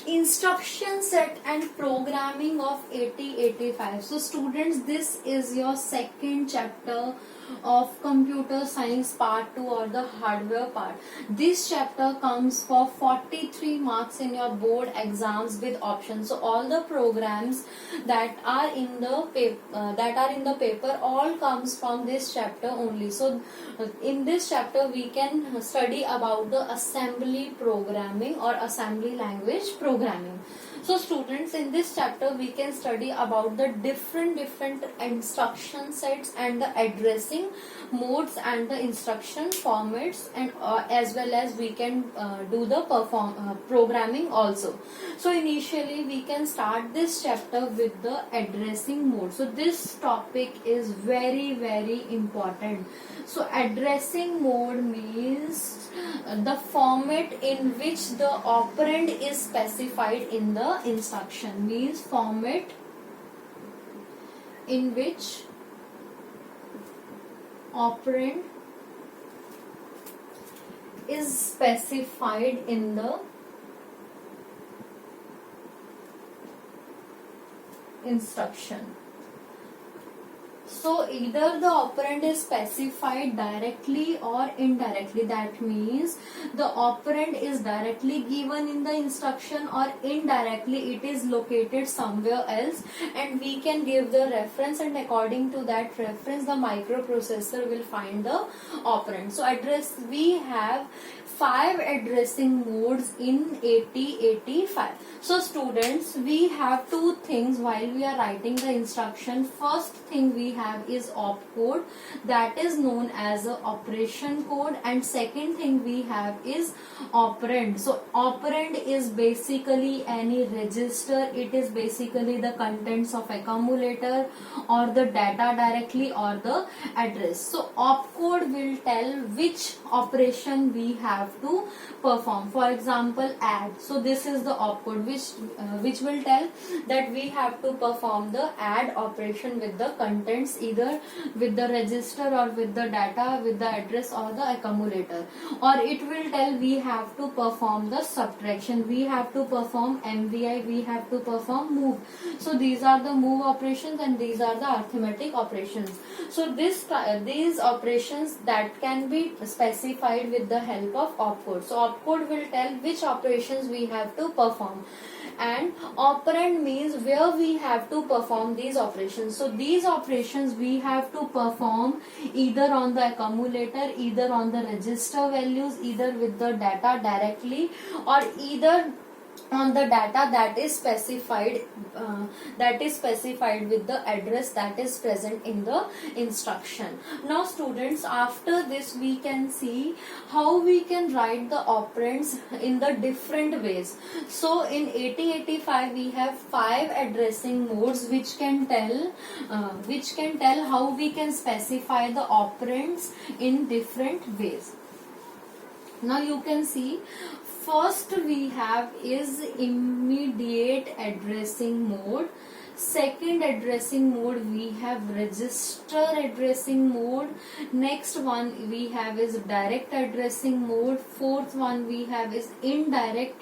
Instruction set and programming of 8085. So students, this is your second chapter of computer science part 2 or the hardware part. This chapter comes for 43 marks in your board exams with options. So all the programs that are in the paper all comes from this chapter only. So in this chapter we can study about the assembly programming or assembly language programming. So students, in this chapter we can study about the different instruction sets and the addressing modes and the instruction formats, and as well as we can do the programming also. So initially we can start this chapter with the addressing mode. So this topic is very important. So addressing mode means the format in which the operand is specified in the instruction, means format in which operand is specified in the instruction. So either the operand is specified directly or indirectly. That means the operand is directly given in the instruction, or indirectly it is located somewhere else, and we can give the reference, and according to that reference the microprocessor will find the operand. So we have 5 addressing modes in 8085. So students, we have 2 things while we are writing the instruction. First thing we have is opcode, that is known as a operation code, and second thing we have is operand. So operand is basically any register. It is basically the contents of accumulator or the data directly or the address. So opcode will tell which operation we have to perform. For example, add. So this is the opcode which will tell that we have to perform the add operation with the contents, either with the register or with the data, with the address or the accumulator. Or it will tell we have to perform the subtraction, we have to perform MVI, we have to perform move. So these are the move operations and these are the arithmetic operations. So these operations that can be specified with the help of opcode. So opcode will tell which operations we have to perform, and operand means where we have to perform these operations. So these operations we have to perform either on the accumulator, either on the register values, either with the data directly, or either on the data that is specified with the address that is present in the instruction. Now students, after this we can see how we can write the operands in the different ways. So in 8085 we have 5 addressing modes which can tell how we can specify the operands in different ways. Now you can see, first we have is immediate addressing mode. Second addressing mode we have register addressing mode. Next one we have is direct addressing mode. Fourth one we have is indirect,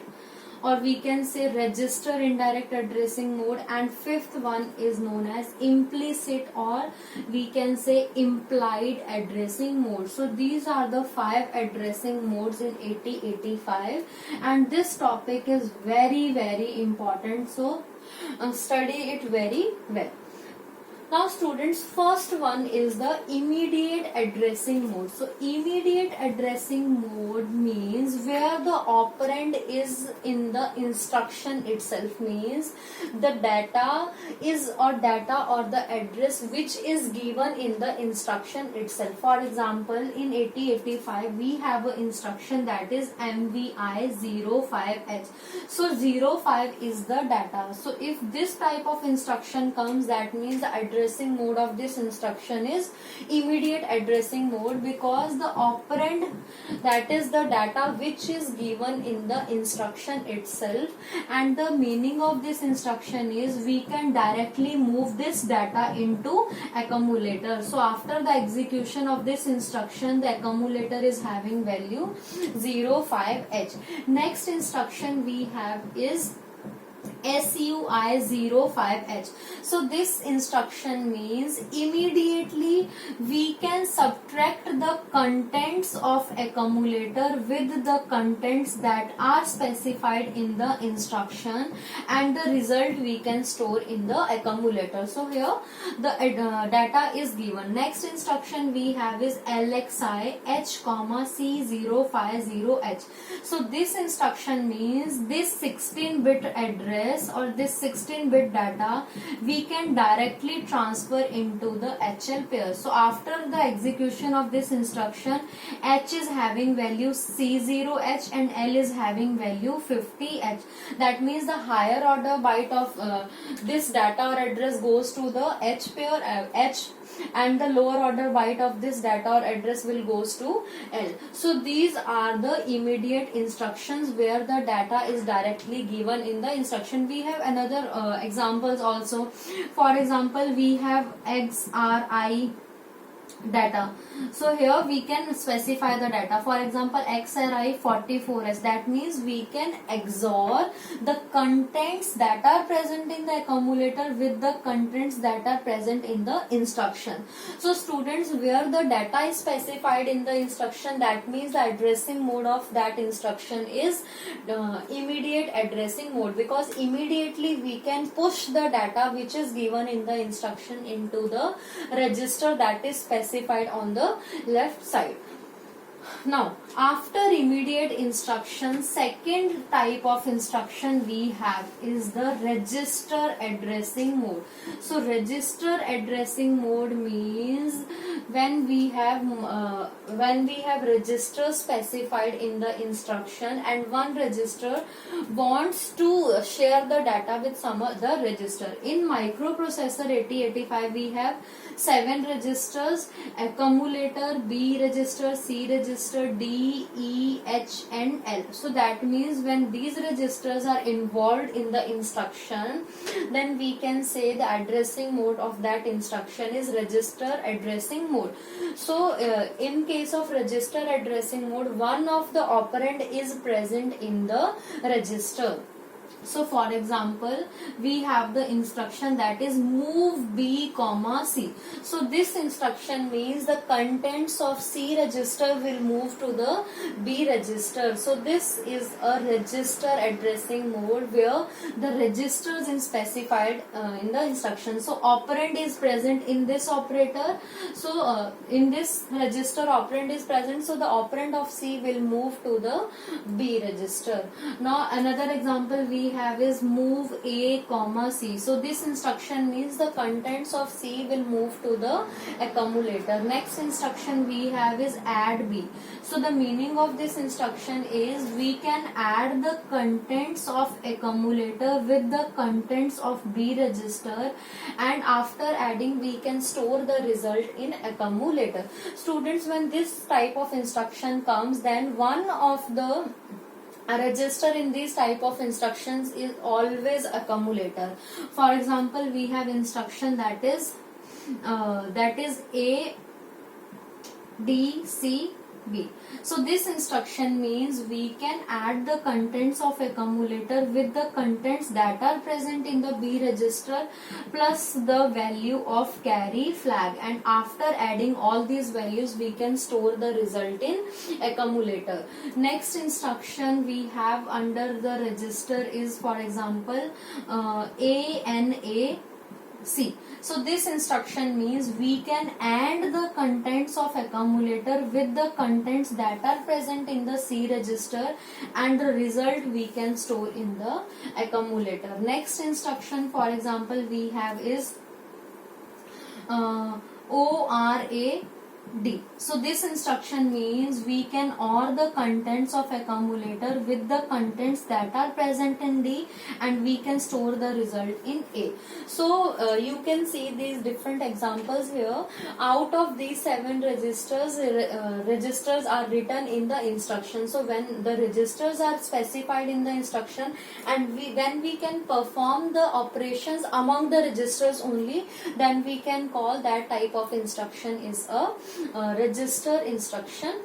or we can say register indirect addressing mode, and fifth one is known as implicit, or we can say implied addressing mode. So these are the 5 addressing modes in 8085, and this topic is very important. So study it very well. Now students, first one is the immediate addressing mode. So immediate addressing mode means where the operand is in the instruction itself, means the data or the address which is given in the instruction itself. For example, in 8085 we have an instruction that is MVI05H. So 05 is the data. So if this type of instruction comes, that means the addressing mode of this instruction is immediate addressing mode, because the operand, that is the data which is given in the instruction itself, and the meaning of this instruction is we can directly move this data into accumulator. So after the execution of this instruction, the accumulator is having value 05H. Next instruction we have is SUI05H. So this instruction means immediately we can subtract the contents of accumulator with the contents that are specified in the instruction, and the result we can store in the accumulator. So here the data is given. Next instruction we have is LXI H, C050H. So this instruction means this 16-bit address or this 16-bit data we can directly transfer into the HL pair. So after the execution of this instruction, H is having value C0H and L is having value 50H. That means the higher order byte of this data or address goes to the H pair H, and the lower order byte of this data or address will goes to L. So these are the immediate instructions where the data is directly given in the instruction. We have another examples also. For example, we have XRI data. So here we can specify the data. For example, XRI 44S. That means we can XOR the contents that are present in the accumulator with the contents that are present in the instruction. So students, where the data is specified in the instruction, that means the addressing mode of that instruction is immediate addressing mode, because immediately we can push the data which is given in the instruction into the register that is specified on the left side. Now, after immediate instruction, second type of instruction we have is the register addressing mode. So register addressing mode means when we have register specified in the instruction and one register wants to share the data with some other register. In microprocessor 8085 we have 7 registers: accumulator, B register, C register, D, E, H and L. So that means when these registers are involved in the instruction, then we can say the addressing mode of that instruction is register addressing mode. So in case of register addressing mode, one of the operand is present in the register. So for example, we have the instruction that is move B, C. So this instruction means the contents of C register will move to the B register. So this is a register addressing mode where the registers is specified in the instruction. So operand is present in this operator. So in this register operand is present. So the operand of C will move to the B register. Now another example we have is move A, C. So this instruction means the contents of C will move to the accumulator. Next instruction we have is add B. So the meaning of this instruction is we can add the contents of accumulator with the contents of B register, and after adding we can store the result in accumulator. Students, when this type of instruction comes, then one of the register in these type of instructions is always accumulator. For example, we have instruction that is A, D, C, B. So this instruction means we can add the contents of accumulator with the contents that are present in the B register plus the value of carry flag, and after adding all these values we can store the result in accumulator. Next instruction we have under the register is, for example, ANA C. So this instruction means we can add the contents of accumulator with the contents that are present in the C register, and the result we can store in the accumulator. Next instruction, for example, we have is ORA D. So this instruction means we can OR the contents of accumulator with the contents that are present in D, and we can store the result in A. So you can see these different examples here. Out of these 7 registers, registers are written in the instruction. So when the registers are specified in the instruction, and then we can perform the operations among the registers only, then we can call that type of instruction is a register instruction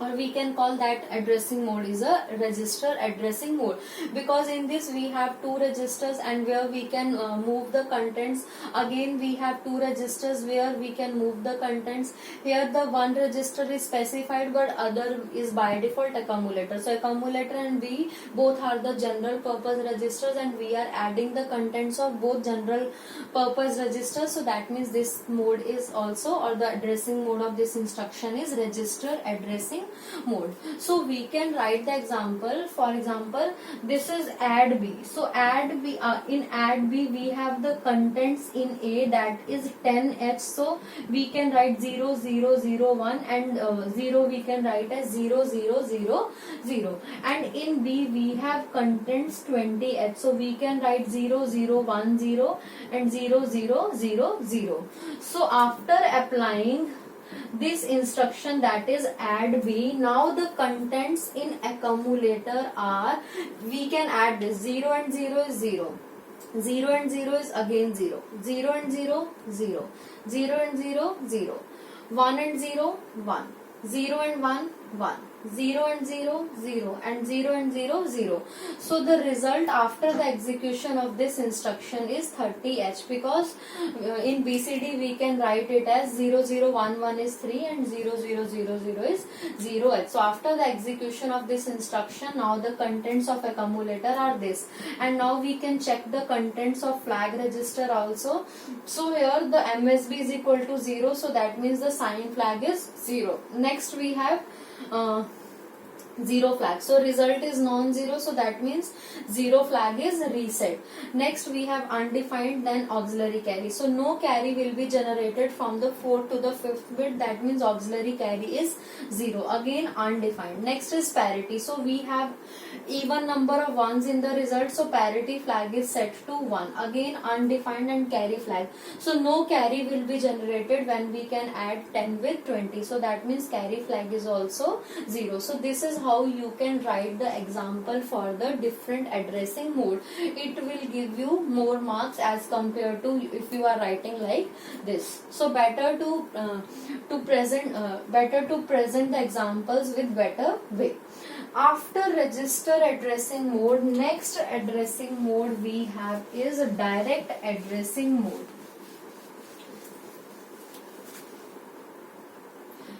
or we can call that addressing mode is a register addressing mode, because in this we have two registers and where we can move the contents. Again we have two registers where we can move the contents. Here the one register is specified but other is by default accumulator. So accumulator and B both are the general purpose registers, and we are adding the contents of both general purpose registers. So that means this mode is also, or the addressing mode of this instruction is register addressing mode. So we can write the example. For example, this is add B. So add B, in add B we have the contents in A, that is 10H. So we can write 0 0 0 1 and 0 we can write as 0 0 0 0. And in B we have contents 20H. So we can write 0 0 1 0 and 0 0 0 0. So after applying this instruction, that is add B, now the contents in accumulator are, we can add this 0 and 0 is 0, 0 and 0 is again 0, 0 and 0 0, 0 and 0 0, 1 and 0 1, 0 and 1 1, 0 and 0 0 and 0 and 0 0. So the result after the execution of this instruction is 30H, because in BCD we can write it as 0 0 1 1 is 3 and 0 0 0 0 is 0H. So after the execution of this instruction, now the contents of accumulator are this, and now we can check the contents of flag register also. So here the MSB is equal to 0, so that means the sign flag is 0. Next we have 0 flag. So result is non-zero, so that means 0 flag is reset. Next we have undefined, then auxiliary carry. So no carry will be generated from the 4th to the 5th bit, that means auxiliary carry is 0. Again undefined. Next is parity. So we have even number of ones in the result, so parity flag is set to 1. Again undefined and carry flag. So no carry will be generated when we can add 10 with 20. So that means carry flag is also 0. So this is how you can write the example for the different addressing mode. It will give you more marks as compared to if you are writing like this. So better to present the examples with better way. After register addressing mode, next addressing mode we have is direct addressing mode.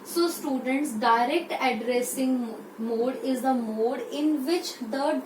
So students, direct addressing mode is the mode in which the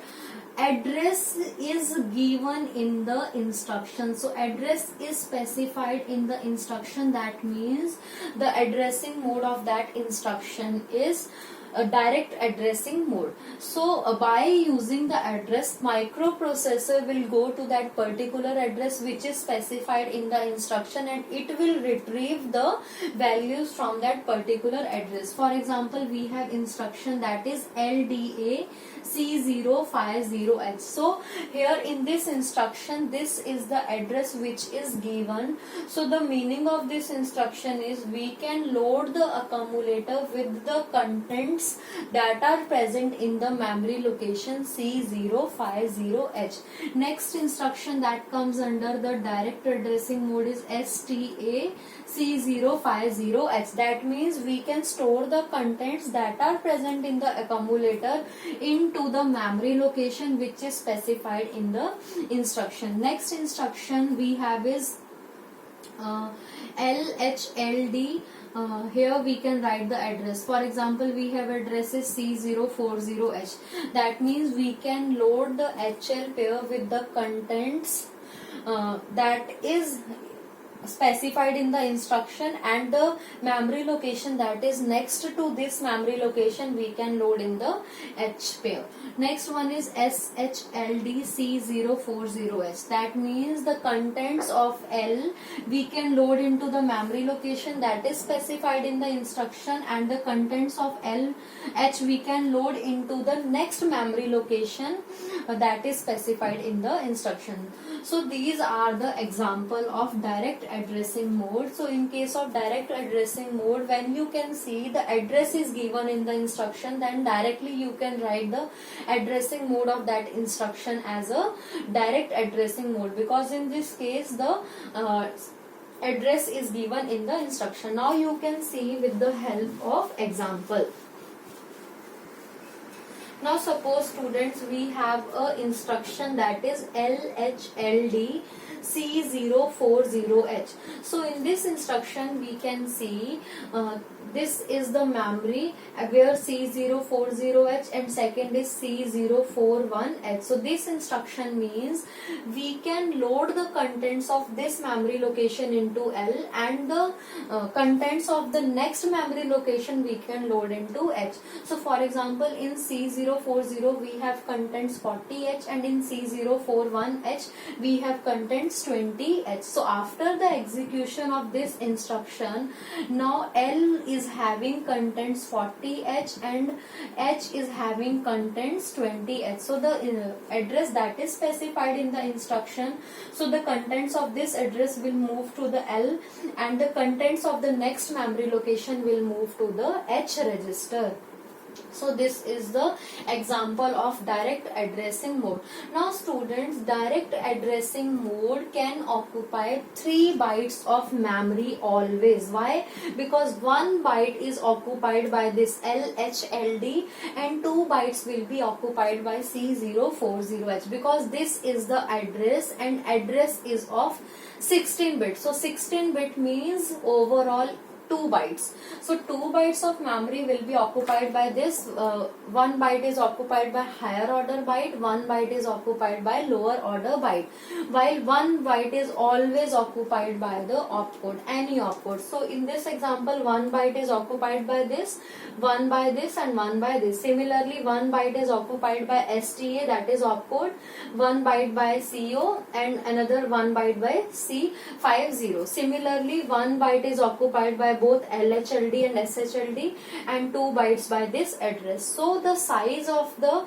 address is given in the instruction. So address is specified in the instruction, that means the addressing mode of that instruction is a direct addressing mode. So by using the address, microprocessor will go to that particular address which is specified in the instruction, and it will retrieve the values from that particular address. For example, we have instruction that is LDA C050H. So here in this instruction, this is the address which is given. So the meaning of this instruction is we can load the accumulator with the contents that are present in the memory location C050H. Next instruction that comes under the direct addressing mode is STA C050H. That means we can store the contents that are present in the accumulator into the memory location which is specified in the instruction. Next instruction we have is LHLD. Here we can write the address. For example, we have addresses C040H. That means we can load the HL pair with the contents that is specified in the instruction, and the memory location that is next to this memory location we can load in the H pair. Next one is SHLD C040H. That means the contents of L we can load into the memory location that is specified in the instruction, and the contents of LH we can load into the next memory location that is specified in the instruction. So these are the example of direct addressing mode. So in case of direct addressing mode, when you can see the address is given in the instruction, then directly you can write the addressing mode of that instruction as a direct addressing mode, because in this case the address is given in the instruction. Now you can see with the help of example. Now suppose students, we have a instruction that is LHLD C040H. So in this instruction we can see this is the memory where C040H and second is C041H. So this instruction means we can load the contents of this memory location into L, and the contents of the next memory location we can load into H. So for example, in C040 we have contents 40H, and in C041H we have contents 20H. So after the execution of this instruction, now L is having contents 40H and H is having contents 20H. So the address that is specified in the instruction, so the contents of this address will move to the L, and the contents of the next memory location will move to the H register. So this is the example of direct addressing mode. Now students, direct addressing mode can occupy 3 bytes of memory always. Why? Because 1 byte is occupied by this LHLD and 2 bytes will be occupied by C040H, because this is the address and address is of 16 bits. So 16 bit means overall 2 bytes. So 2 bytes of memory will be occupied by this. 1 byte is occupied by higher order byte, 1 byte is occupied by lower order byte, while 1 byte is always occupied by the opcode, any opcode. So in this example, 1 byte is occupied by this, 1 by this and 1 by this. Similarly, 1 byte is occupied by STA, that is opcode, 1 byte by CO and another 1 byte by C50. Similarly, 1 byte is occupied by both LHLD and SHLD and 2 bytes by this address. So the size of the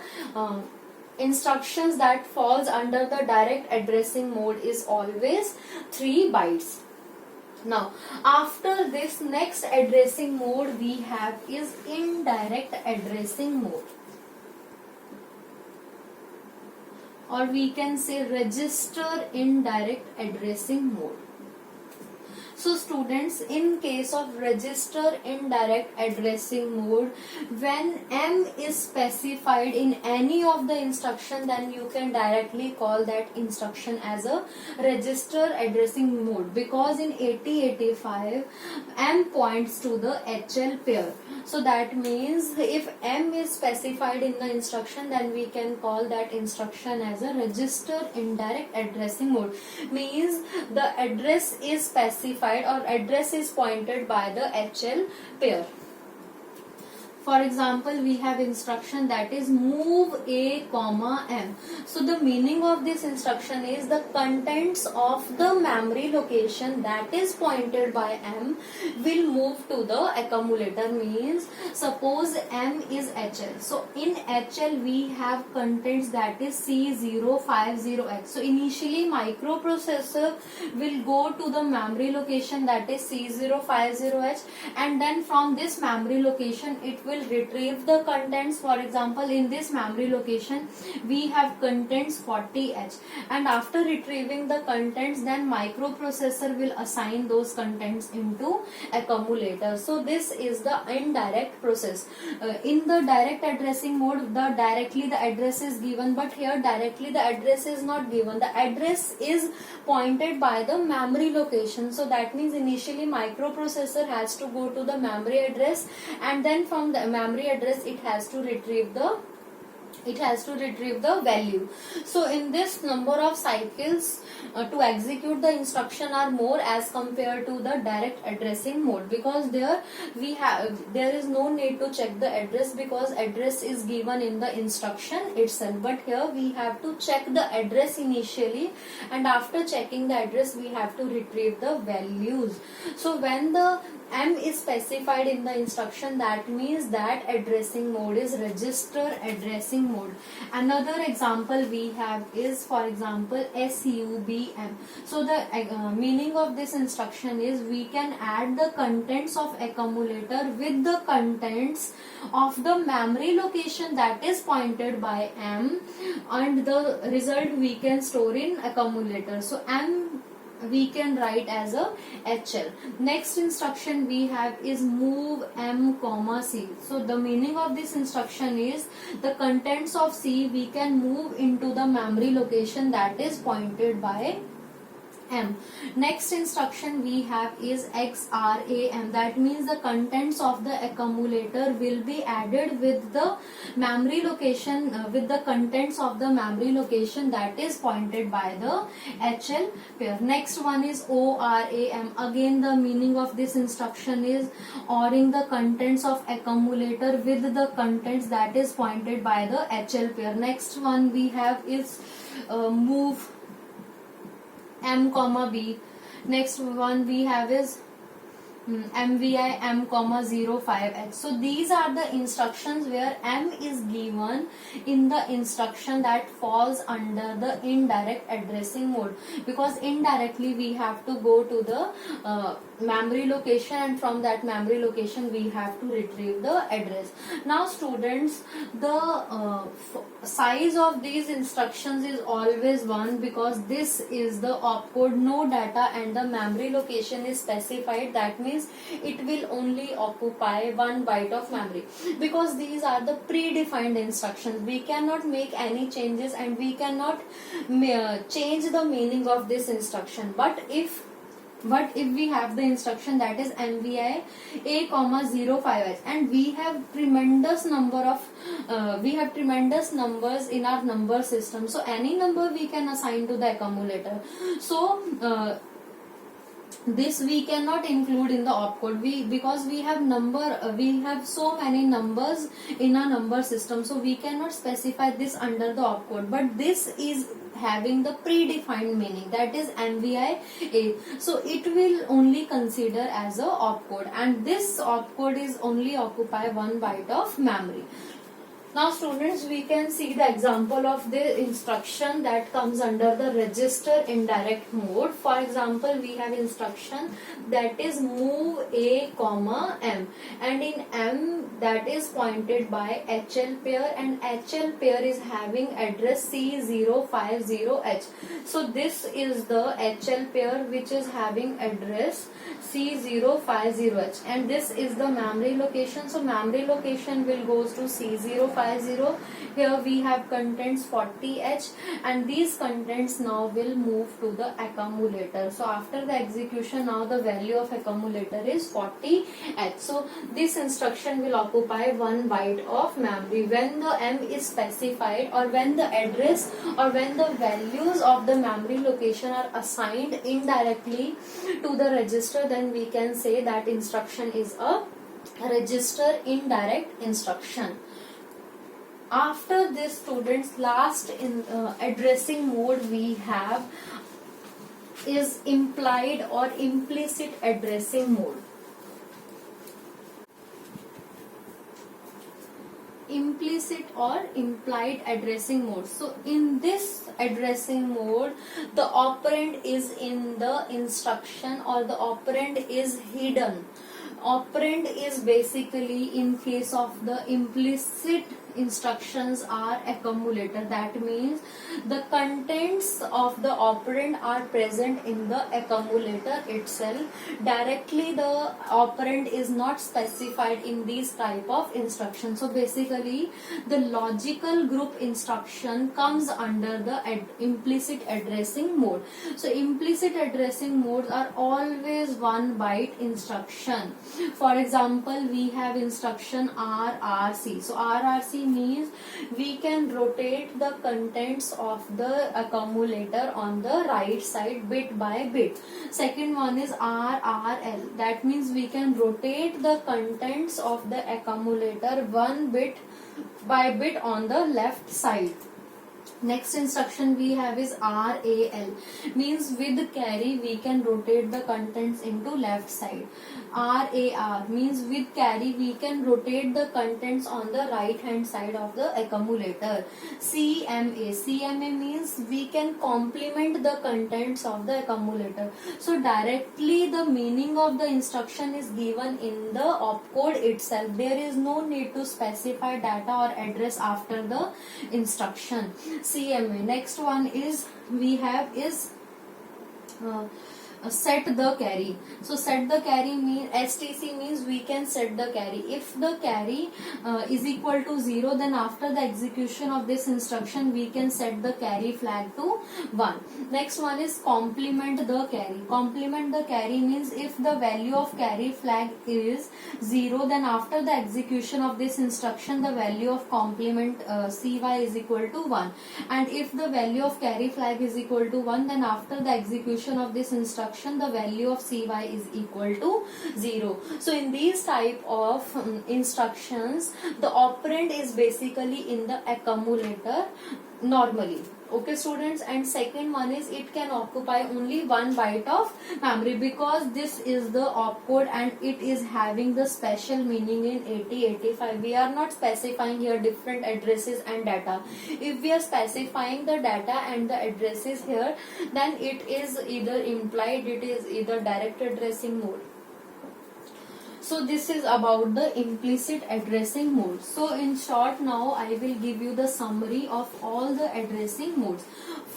instructions that falls under the direct addressing mode is always 3 bytes. Now after this, next addressing mode we have is indirect addressing mode, or we can say register indirect addressing mode. So students, in case of register indirect addressing mode, when M is specified in any of the instruction, then you can directly call that instruction as a register addressing mode, because in 8085 M points to the HL pair. So that means if M is specified in the instruction, then we can call that instruction as a register indirect addressing mode. Means the address is specified or address is pointed by the HL pair. For example, we have instruction that is move A, M. So the meaning of this instruction is the contents of the memory location that is pointed by M will move to the accumulator. Means suppose M is HL. So in HL we have contents that is C050H. So initially microprocessor will go to the memory location that is C050H, and then from this memory location it will retrieve the contents. For example, in this memory location we have contents 40H, and after retrieving the contents, then microprocessor will assign those contents into accumulator. So this is the indirect process. In the direct addressing mode, directly the address is given, but here directly the address is not given. The address is pointed by the memory location. So that means initially microprocessor has to go to the memory address, and then from the memory address it has to retrieve the value. So in this, number of cycles to execute the instruction are more as compared to the direct addressing mode, because there is no need to check the address, because address is given in the instruction itself. But here we have to check the address initially, and after checking the address we have to retrieve the values. So when the M is specified in the instruction, that means that addressing mode is register addressing mode. Another example we have is, for example, SUBM. So the meaning of this instruction is we can add the contents of accumulator with the contents of the memory location that is pointed by M, and the result we can store in accumulator. So M we can write as a HL. Next instruction we have is move M comma C. So the meaning of this instruction is the contents of C we can move into the memory location that is pointed by M. Next instruction we have is XRAM. That means the contents of the accumulator will be added with the memory location, with the contents of the memory location that is pointed by the HL pair. Next one is ORAM. Again the meaning of this instruction is ORing the contents of accumulator with the contents that is pointed by the HL pair. Next one we have is move M comma B. Next one we have is MVI M comma 05H. So these are the instructions where M is given in the instruction that falls under the indirect addressing mode, because indirectly we have to go to the memory location, and from that memory location we have to retrieve the address. Now students, the size of these instructions is always 1, because this is the opcode, no data and the memory location is specified. That means it will only occupy 1 byte of memory, because these are the predefined instructions. We cannot make any changes and we cannot change the meaning of this instruction. But if we have the instruction that is MVI A comma 05H, and we have tremendous numbers in our number system, so any number we can assign to the accumulator. So this we cannot include in the opcode, because we have so many numbers in our number system, so we cannot specify this under the opcode. But this is having the predefined meaning, that is MVI A, so it will only consider as a opcode, and this opcode is only occupy 1 byte of memory. Now students, we can see the example of the instruction that comes under the register indirect mode. For example, we have instruction that is move A comma M, and in M that is pointed by HL pair, and HL pair is having address C050H. So this is the HL pair which is having address C050H, and this is the memory location. So memory location will goes to C050. Here we have contents 40H, and these contents now will move to the accumulator. So after the execution, now the value of accumulator is 40H. So this instruction will occupy 1 byte of memory. When the M is specified, or when the address or when the values of the memory location are assigned indirectly to the register, then we can say that instruction is a register indirect instruction. After this students, last in addressing mode we have is implied or implicit addressing mode. Implicit or implied addressing mode. So in this addressing mode, the operand is in the instruction, or the operand is hidden. Operand is basically, in case of the implicit instructions, are accumulator. That means the contents of the operand are present in the accumulator itself. Directly the operand is not specified in these type of instructions. So basically the logical group instruction comes under the implicit addressing mode. So implicit addressing modes are always 1 byte instruction. For example, we have instruction RRC. So RRC means we can rotate the contents of the accumulator on the right side bit by bit. Second one is RRL. That means we can rotate the contents of the accumulator 1 bit by bit on the left side. Next instruction we have is RAL, means with carry we can rotate the contents into left side. RAR means with carry we can rotate the contents on the right hand side of the accumulator. CMA means we can complement the contents of the accumulator. So directly the meaning of the instruction is given in the opcode itself. There is no need to specify data or address after the instruction. CMA. Next one is we have is set the carry. So set the carry mean STC means we can set the carry. If the carry is equal to 0, then after the execution of this instruction we can set the carry flag to 1. Next one is complement the carry. Complement the carry means if the value of carry flag is 0, then after the execution of this instruction the value of complement CY is equal to 1. And if the value of carry flag is equal to 1, then after the execution of this instruction the value of CY is equal to 0. So in these type of instructions, the operand is basically in the accumulator normally. Okay students, and second one is it can occupy only 1 byte of memory because this is the opcode and it is having the special meaning in 8085. We are not specifying here different addresses and data. If we are specifying the data and the addresses here, then it is either implied, it is either direct addressing mode. So this is about the implicit addressing mode. So in short, now I will give you the summary of all the addressing modes.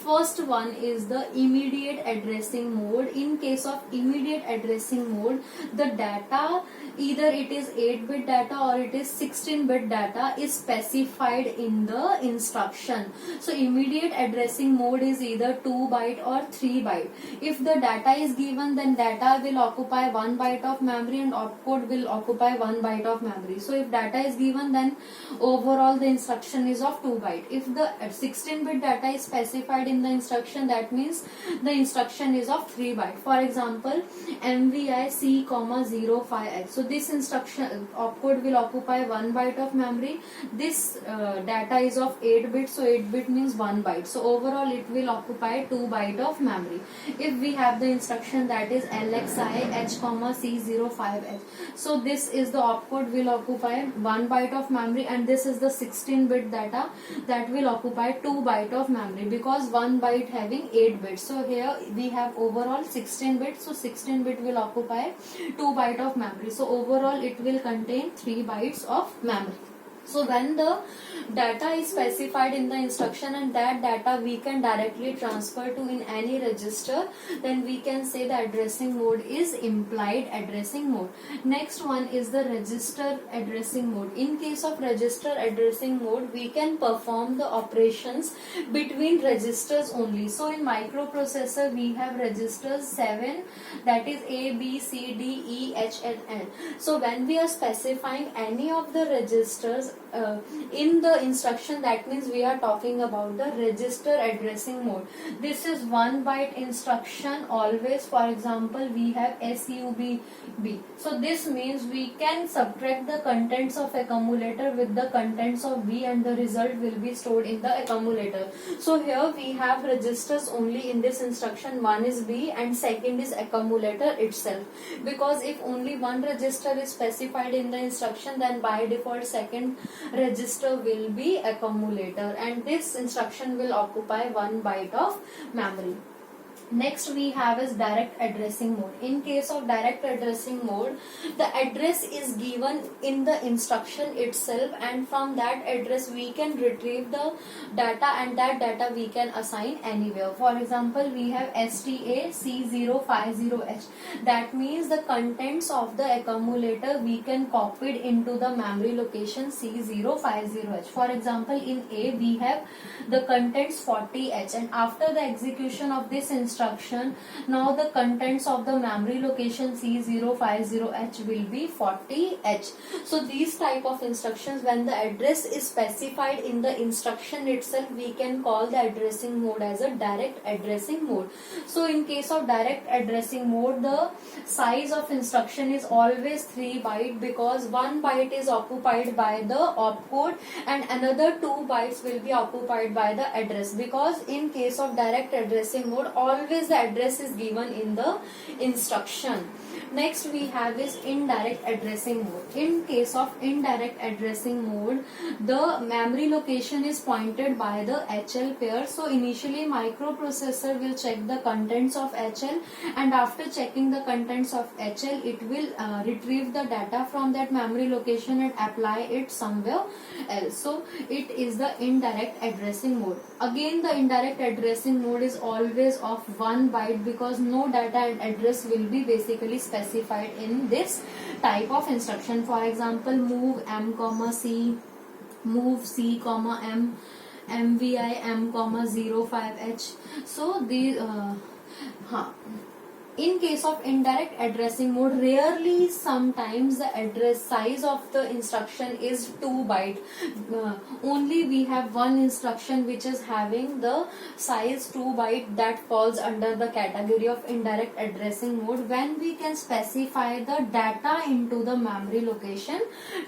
First one is the immediate addressing mode. In case of immediate addressing mode, the data, either it is 8-bit data or it is 16-bit data, is specified in the instruction. So immediate addressing mode is either 2 byte or 3 byte. If the data is given, then data will occupy 1 byte of memory and opcode will occupy 1 byte of memory. So if data is given, then overall the instruction is of 2 byte. If the 16-bit data is specified in the instruction, that means the instruction is of 3 byte. For example, MVI C, 05H. So this instruction opcode will occupy 1 byte of memory. This data is of 8 bit, so 8 bit means 1 byte. So overall it will occupy 2 byte of memory. If we have the instruction that is LXI H, C05H. So this is the opcode will occupy 1 byte of memory, and this is the 16-bit data that will occupy 2 byte of memory because 1 byte having 8 bits. So here we have overall 16 bits. So 16 bit will occupy 2 byte of memory. So overall it will contain 3 bytes of memory. So when the data is specified in the instruction and that data we can directly transfer to in any register, then we can say the addressing mode is implied addressing mode. Next one is the register addressing mode. In case of register addressing mode, we can perform the operations between registers only. So in microprocessor we have registers 7, that is A, B, C, D, E, H and N. So when we are specifying any of the registers in the instruction, that means we are talking about the register addressing mode. This is 1 byte instruction always. For example, we have SUBB. So this means we can subtract the contents of accumulator with the contents of B and the result will be stored in the accumulator. So here we have registers only in this instruction. One is B and second is accumulator itself. Because if only one register is specified in the instruction, then by default second register will be accumulator, and this instruction will occupy 1 byte of memory. Next we have is direct addressing mode. In case of direct addressing mode, the address is given in the instruction itself, and from that address we can retrieve the data and that data we can assign anywhere. For example, we have STA C050H. That means the contents of the accumulator we can copy it into the memory location C050H. For example, in A we have the contents 40H, and after the execution of this instruction, now the contents of the memory location C050H will be 40H. So these type of instructions, when the address is specified in the instruction itself, we can call the addressing mode as a direct addressing mode. So in case of direct addressing mode, the size of instruction is always 3 byte because 1 byte is occupied by the opcode and another 2 bytes will be occupied by the address, because in case of direct addressing mode always the address is given in the instruction. Next we have is indirect addressing mode. In case of indirect addressing mode, the memory location is pointed by the HL pair. So initially microprocessor will check the contents of HL, and after checking the contents of HL it will retrieve the data from that memory location and apply it somewhere else. So it is the indirect addressing mode. Again, the indirect addressing mode is always of one byte because no data and address will be basically specified in this type of instruction. For example, move m comma c, move c comma m, mvi m comma 05h. So these in case of indirect addressing mode, rarely sometimes the address size of the instruction is 2 byte. Only we have one instruction which is having the size 2 byte, that falls under the category of indirect addressing mode, when we can specify the data into the memory location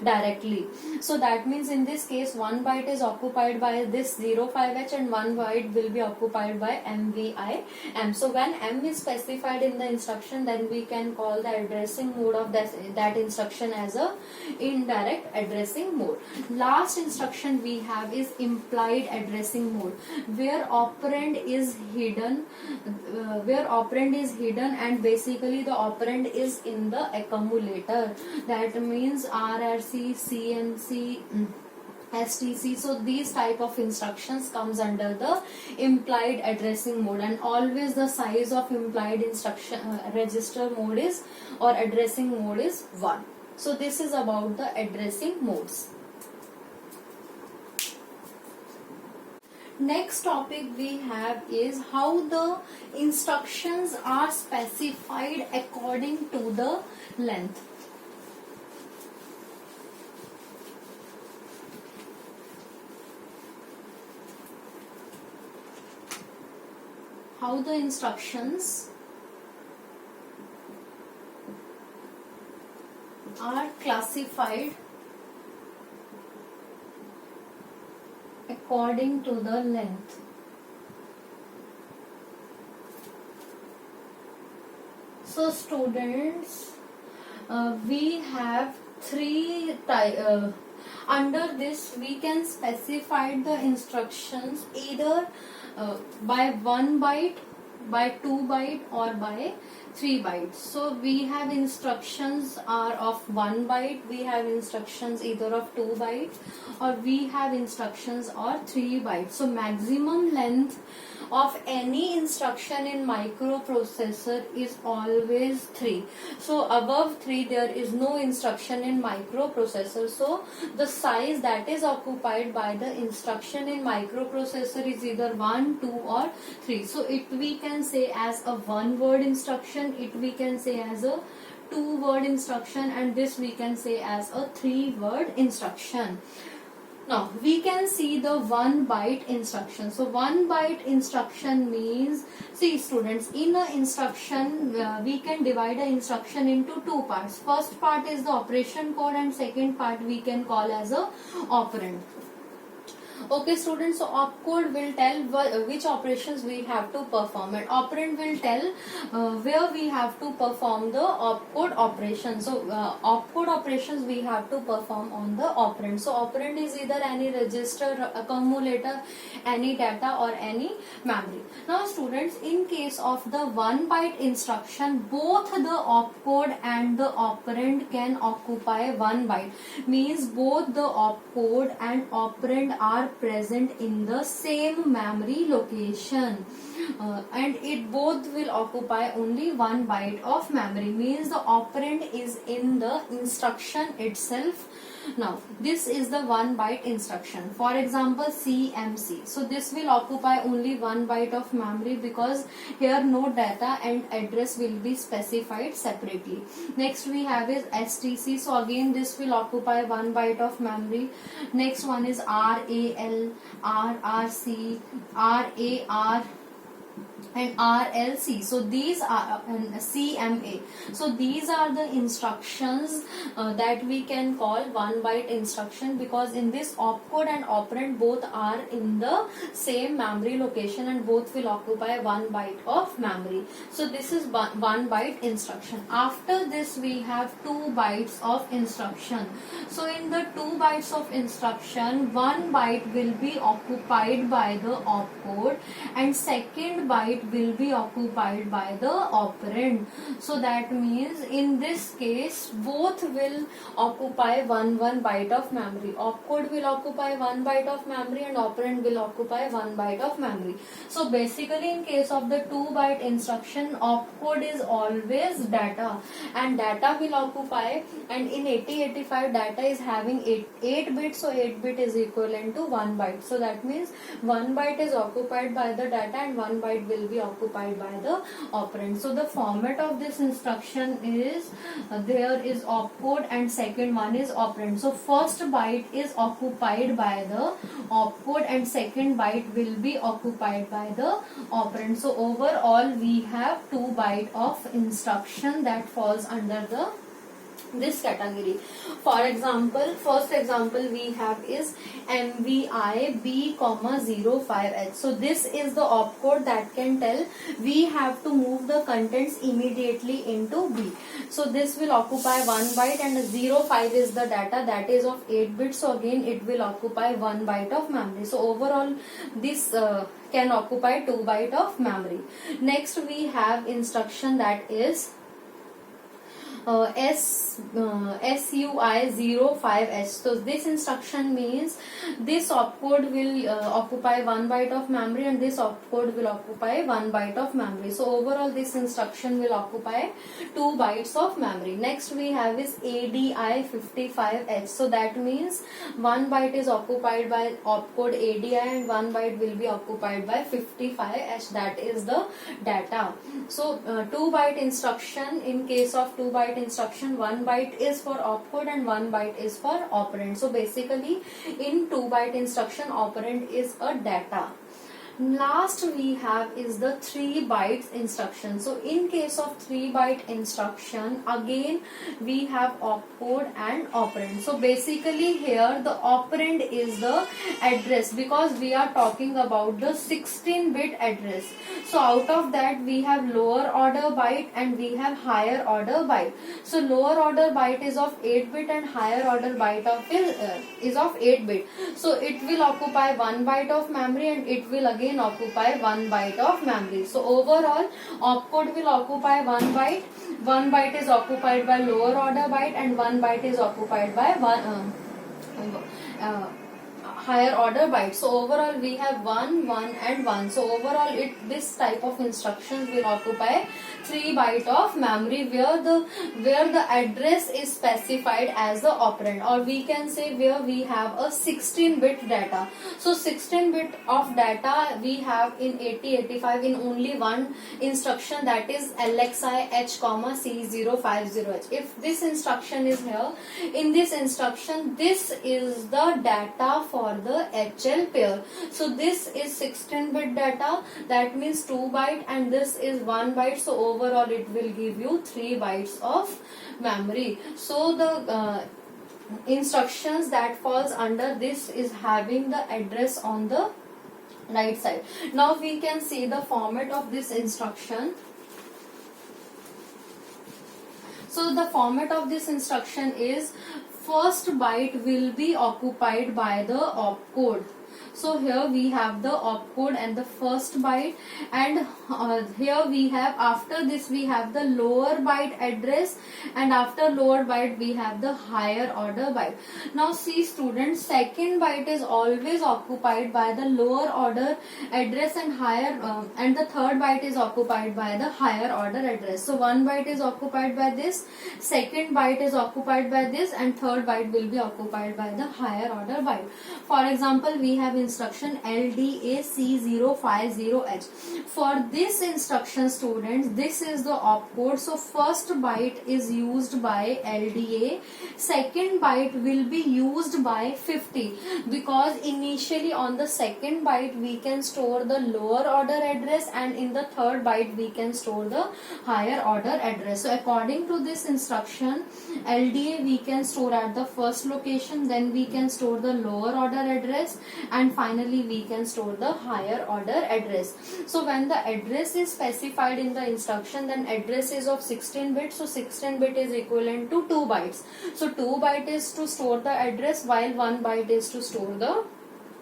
directly. So that means in this case 1 byte is occupied by this 05h and 1 byte will be occupied by mvi m. So when m is specified in the instruction, then we can call the addressing mode of that instruction as a indirect addressing mode. Last instruction we have is implied addressing mode, where operand is hidden, and basically the operand is in the accumulator. That means RRC, CMC, STC. So these type of instructions comes under the implied addressing mode, and always the size of implied instruction register mode is, or addressing mode is 1. So this is about the addressing modes. Next topic we have is how the instructions are specified according to the length. How the instructions are classified according to the length. So students, we have three under this we can specify the instructions either by 1 byte, by 2 byte, or by 3 bytes. So we have instructions are of 1 byte, we have instructions either of 2 byte, or we have instructions or 3 bytes. So maximum length of any instruction in microprocessor is always 3. So above 3 there is no instruction in microprocessor. So the size that is occupied by the instruction in microprocessor is either 1, 2 or 3. So it we can say as a 1-word instruction, it we can say as a 2-word instruction, and this we can say as a 3-word instruction. Now we can see the 1 byte instruction. So 1 byte instruction means, see students, in a instruction we can divide an instruction into 2 parts. First part is the operation code and second part we can call as a operand. Okay students, so opcode will tell which operations we have to perform, and operand will tell where we have to perform the opcode operation. So opcode operations we have to perform on the operand. So operand is either any register, accumulator, any data or any memory. Now students, in case of the 1 byte instruction, both the opcode and the operand can occupy 1 byte. Means both the opcode and operand are present in the same memory location, and it both will occupy only 1 byte of memory. Means the operand is in the instruction itself. Now this is the 1 byte instruction. For example, CMC. So this will occupy only 1 byte of memory because here no data and address will be specified separately. Next we have is STC. So again this will occupy 1 byte of memory. Next one is RAL, RRC, RAR and RLC. So these are CMA. So these are the instructions that we can call 1 byte instruction, because in this opcode and operand both are in the same memory location and both will occupy 1 byte of memory. So this is 1 byte instruction. After this we have 2 bytes of instruction. So in the 2 bytes of instruction, 1 byte will be occupied by the opcode and second byte byte will be occupied by the operand. So that means in this case both will occupy one byte of memory. Opcode will occupy 1 byte of memory and operand will occupy 1 byte of memory. So basically in case of the 2-byte instruction, opcode is always data and data will occupy, and in 8085 data is having 8 bits, so 8 bit is equivalent to 1 byte. So that means 1 byte is occupied by the data and 1 byte will be occupied by the operand. So the format of this instruction is there is opcode and second one is operand. So first byte is occupied by the opcode and second byte will be occupied by the operand. So overall we have 2 byte of instruction that falls under this category. For example, first example we have is MVI B, 05H. So this is the opcode that can tell we have to move the contents immediately into B. So this will occupy 1 byte and 05 is the data that is of 8 bits. So again it will occupy 1 byte of memory. So overall this can occupy 2 byte of memory. Next we have instruction that is SUI 05H. So this instruction means this opcode will occupy 1 byte of memory and this opcode will occupy 1 byte of memory. So overall this instruction will occupy 2 bytes of memory. Next we have is ADI 55H. So that means 1 byte is occupied by opcode ADI and 1 byte will be occupied by 55H, that is the data. So 2 byte instruction, in case of 2 byte instruction 1 byte is for opcode and 1 byte is for operand. So basically in 2 byte instruction operand is a data. Last we have is the 3 bytes instruction. So in case of 3 byte instruction again we have opcode and operand. So basically here the operand is the address because we are talking about the 16-bit address. So out of that we have lower order byte and we have higher order byte. So lower order byte is of 8-bit and higher order byte of is of 8-bit. So it will occupy 1 byte of memory and it will again occupy 1 byte of memory. So overall opcode will occupy 1 byte. 1 byte is occupied by lower order byte and 1 byte is occupied by higher order byte. So overall we have 1, 1 and 1. So overall this type of instructions will occupy 3 byte of memory where the address is specified as the operand, or we can say where we have a 16-bit data. So 16-bit of data we have in 8085 in only one instruction, that is LXI H, C050H. If this instruction is here, in this instruction this is the data for the HL pair. So this is 16-bit data, that means 2 byte, and this is 1 byte. So overall it will give you 3 bytes of memory. So the instructions that falls under this is having the address on the right side. Now we can see the format of this instruction. So the format of this instruction is first byte will be occupied by the opcode. So here we have the opcode and the first byte, and here we have, after this we have the lower byte address, and after lower byte we have the higher order byte. Now see students, second byte is always occupied by the lower order address and and the third byte is occupied by the higher order address. So 1 byte is occupied by this, second byte is occupied by this, and third byte will be occupied by the higher order byte. For example, we have instruction LDAC050H. For this instruction students, this is the opcode. So first byte is used by LDA, second byte will be used by 50, because initially on the second byte we can store the lower order address and in the third byte we can store the higher order address. So according to this instruction, LDA we can store at the first location, then we can store the lower order address, and finally we can store the higher order address. So when the address is specified in the instruction, then address is of 16 bits. So 16 bit is equivalent to 2 bytes. So 2 byte is to store the address while 1 byte is to store the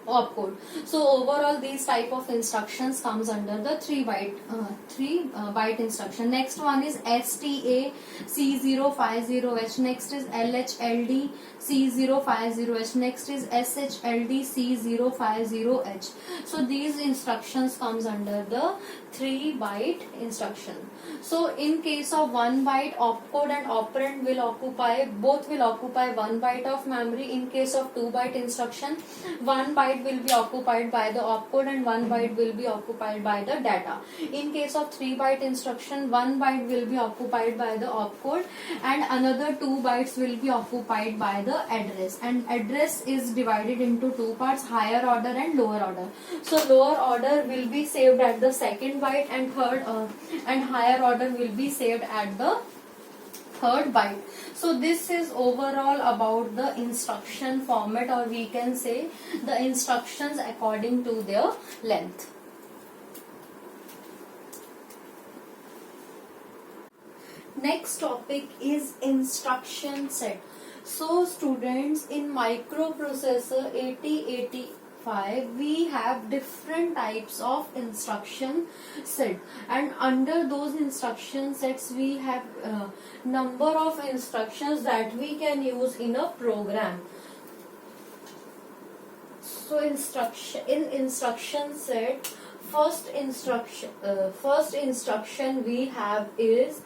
opcode. So overall these type of instructions comes under the 3 byte instruction. Next one is STA C050H. Next is LHLD C050H. Next is SHLD C050H. So these instructions comes under the 3 byte instruction. So in case of 1 byte, opcode and operand will occupy 1 byte of memory. In case of 2 byte instruction, 1 byte will be occupied by the opcode and 1 byte will be occupied by the data. In case of 3 byte instruction, 1 byte will be occupied by the opcode and another 2 bytes will be occupied by the address. And address is divided into 2 parts, higher order and lower order. So lower order will be saved at the second byte and higher order will be saved at the third byte. So this is overall about the instruction format, or we can say the instructions according to their length. Next topic is instruction set. So students, in microprocessor 8085 we have different types of instruction set, and under those instruction sets we have number of instructions that we can use in a program. So in instruction set, first instruction we have is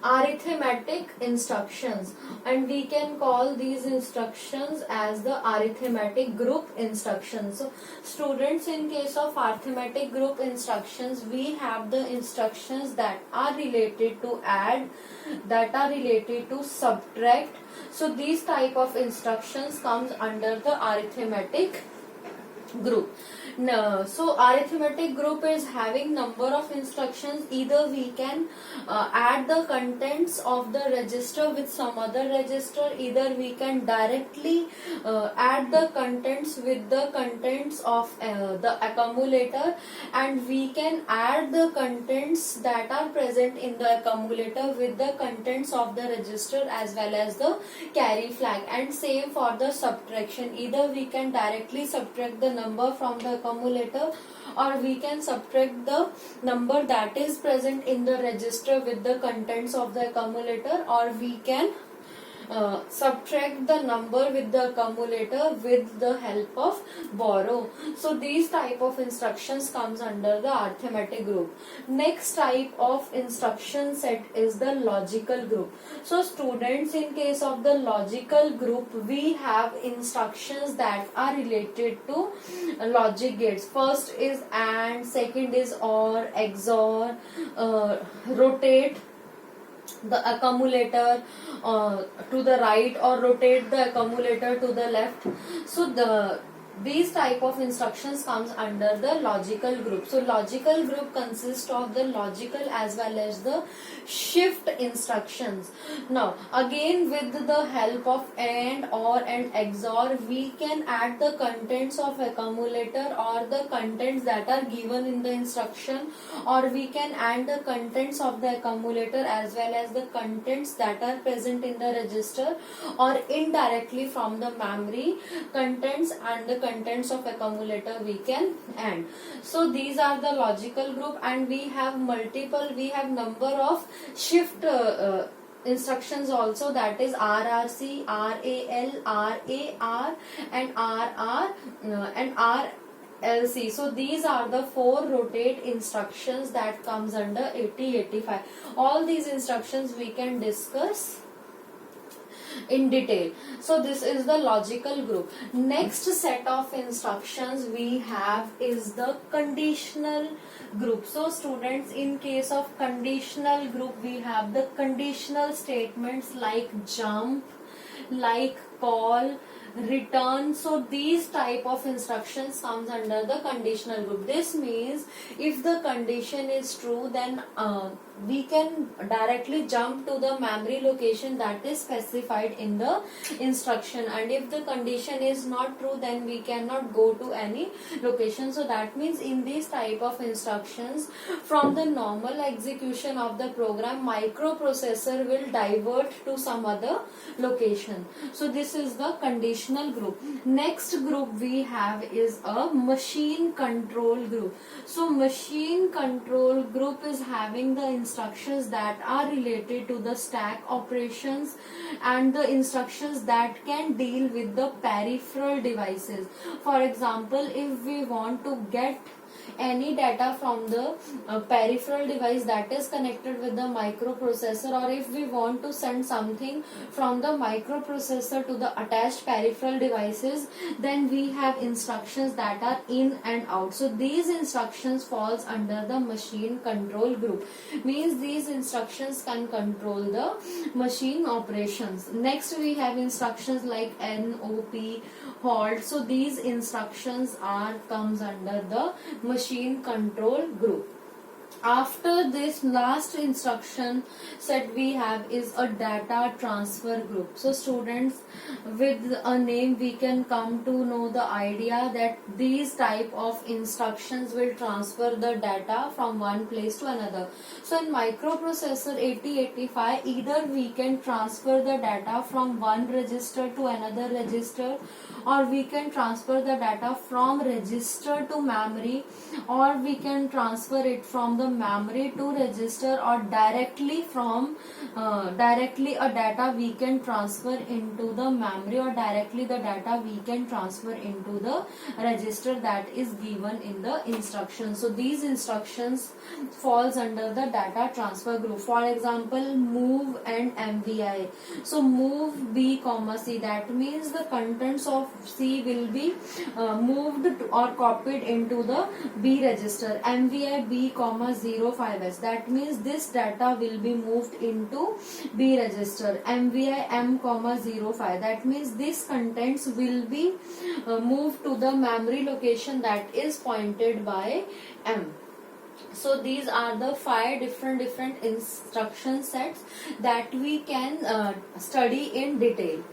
arithmetic instructions, and we can call these instructions as the arithmetic group instructions. So students, in case of arithmetic group instructions, we have the instructions that are related to add, that are related to subtract. So these type of instructions comes under the arithmetic group. No, so arithmetic group is having number of instructions. Either we can add the contents of the register with some other register, either we can directly add the contents with the contents of the accumulator, and we can add the contents that are present in the accumulator with the contents of the register as well as the carry flag. And same for the subtraction, either we can directly subtract the number from the accumulator, or we can subtract the number that is present in the register with the contents of the accumulator, or we can subtract the number with the accumulator with the help of borrow. So these type of instructions comes under the arithmetic group. Next type of instruction set is the logical group. So students, in case of the logical group, we have instructions that are related to logic gates. First is AND, second is OR, XOR, rotate the accumulator to the right or rotate the accumulator to the left. So these type of instructions comes under the logical group. So logical group consists of the logical as well as the shift instructions. Now again, with the help of AND, OR and XOR, we can add the contents of accumulator or the contents that are given in the instruction, or we can add the contents of the accumulator as well as the contents that are present in the register, or indirectly from the memory contents and the contents of accumulator we can add. So these are the logical group, and we have number of shift instructions also, that is RRC, RAL, RAR and RR and RLC. So these are the 4 rotate instructions that comes under 8085. All these instructions we can discuss in detail. So this is the logical group. Next set of instructions we have is the conditional group. So students, in case of conditional group, we have the conditional statements like jump, like call, return. So these type of instructions comes under the conditional group. This means if the condition is true, then we can directly jump to the memory location that is specified in the instruction, and if the condition is not true, then we cannot go to any location. So that means in this type of instructions, from the normal execution of the program, microprocessor will divert to some other location. So this is the condition functional group. Next group we have is a machine control group. So machine control group is having the instructions that are related to the stack operations and the instructions that can deal with the peripheral devices. For example, if we want to get any data from the peripheral device that is connected with the microprocessor, or if we want to send something from the microprocessor to the attached peripheral devices, then we have instructions that are in and out. So these instructions falls under the machine control group, means these instructions can control the machine operations. Next we have instructions like NOP, halt. So these instructions are comes under the machine control group. After this last instruction set we have is a data transfer group. So students, with a name we can come to know the idea that these type of instructions will transfer the data from one place to another. So in microprocessor 8085, either we can transfer the data from one register to another register, or we can transfer the data from register to memory, or we can transfer it from the memory to register, or directly from directly a data we can transfer into the memory, or directly the data we can transfer into the register that is given in the instruction. So these instructions falls under the data transfer group. For example, move and MVI. So move B comma C, that means the contents of C will be moved or copied into the B register. MVI B comma 05S, that means this data will be moved into B register. MVI M comma 05, that means this contents will be moved to the memory location that is pointed by M. So these are the 5 different instruction sets that we can study in detail.